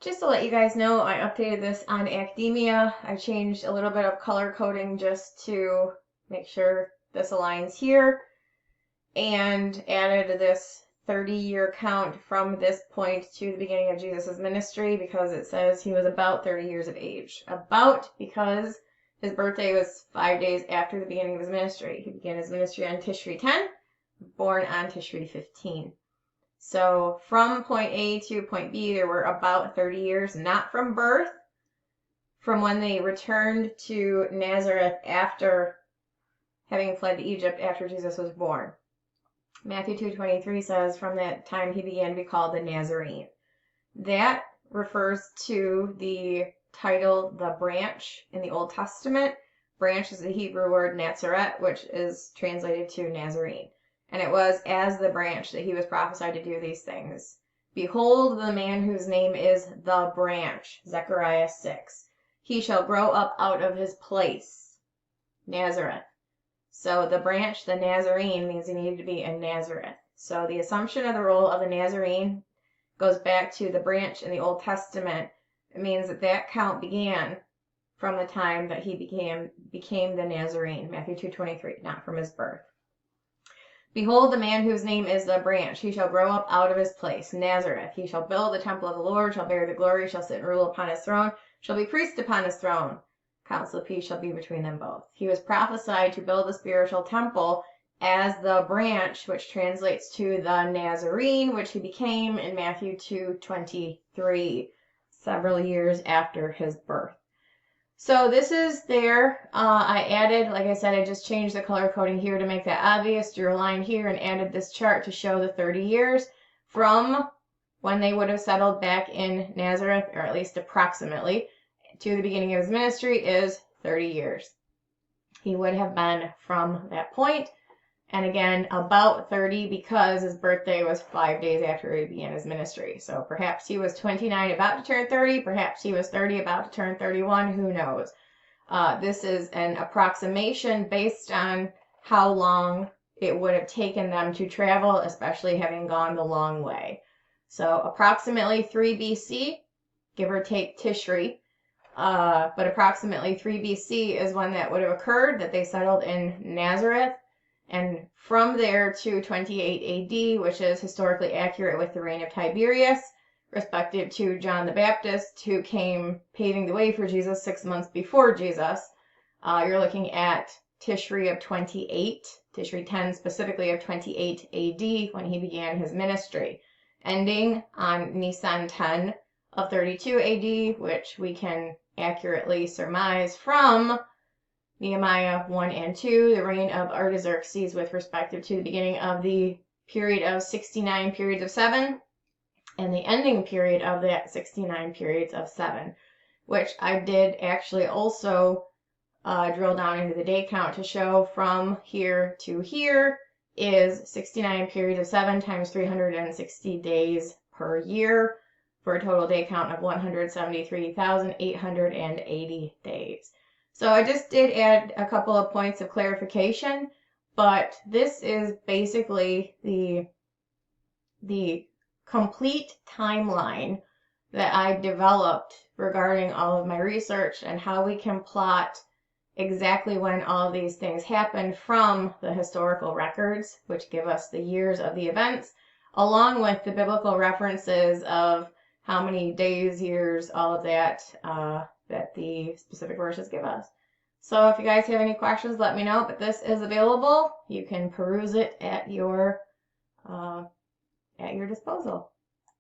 Just to let you guys know, I updated this on Academia. I changed a little bit of color coding just to make sure this aligns here, and added this 30-year count from this point to the beginning of Jesus' ministry, because it says he was about 30 years of age. About, because his birthday was 5 days after the beginning of his ministry. He began his ministry on Tishri 10, born on Tishri 15. So from point A to point B, there were about 30 years, not from birth, from when they returned to Nazareth after having fled to Egypt after Jesus was born. Matthew 2:23 says, from that time he began to be called the Nazarene. That refers to the title, the branch, in the Old Testament. Branch is the Hebrew word Nazareth, which is translated to Nazarene. And it was as the branch that he was prophesied to do these things. Behold the man whose name is the branch, Zechariah 6. He shall grow up out of his place, Nazareth. So the branch, the Nazarene, means he needed to be in Nazareth. So the assumption of the role of the Nazarene goes back to the branch in the Old Testament. It means that that count began from the time that he became the Nazarene, Matthew 2:23, not from his birth. Behold the man whose name is the branch. He shall grow up out of his place, Nazareth. He shall build the temple of the Lord, shall bear the glory, shall sit and rule upon his throne, shall be priest upon his throne. Counsel of peace shall be between them both. He was prophesied to build the spiritual temple as the branch, which translates to the Nazarene, which he became in Matthew 2:23, several years after his birth. So this is there. I added, like I said, I just changed the color coding here to make that obvious, drew a line here, and added this chart to show the 30 years from when they would have settled back in Nazareth, or at least approximately, to the beginning of his ministry is 30 years. He would have been from that point. And again, about 30 because his birthday was 5 days after he began his ministry. So perhaps he was 29 about to turn 30. Perhaps he was 30 about to turn 31. Who knows? This is an approximation based on how long it would have taken them to travel, especially having gone the long way. So approximately 3 BC, give or take Tishri. But approximately 3 BC is when that would have occurred, that they settled in Nazareth. And from there to 28 AD, which is historically accurate with the reign of Tiberius, respective to John the Baptist, who came paving the way for Jesus 6 months before Jesus, you're looking at Tishri of 28, Tishri 10 specifically of 28 AD, when he began his ministry, ending on Nisan 10 of 32 AD, which we can accurately surmise from Nehemiah 1 and 2, the reign of Artaxerxes with respect to the beginning of the period of 69 periods of 7 and the ending period of that 69 periods of 7, which I did actually also drill down into the day count to show from here to here is 69 periods of 7 times 360 days per year for a total day count of 173,880 days. So I just did add a couple of points of clarification, but this is basically the complete timeline that I developed regarding all of my research and how we can plot exactly when all of these things happened from the historical records, which give us the years of the events, along with the biblical references of how many days, years, all of that, that the specific verses give us. So if you guys have any questions, let me know, but this is available. You can peruse it at your disposal.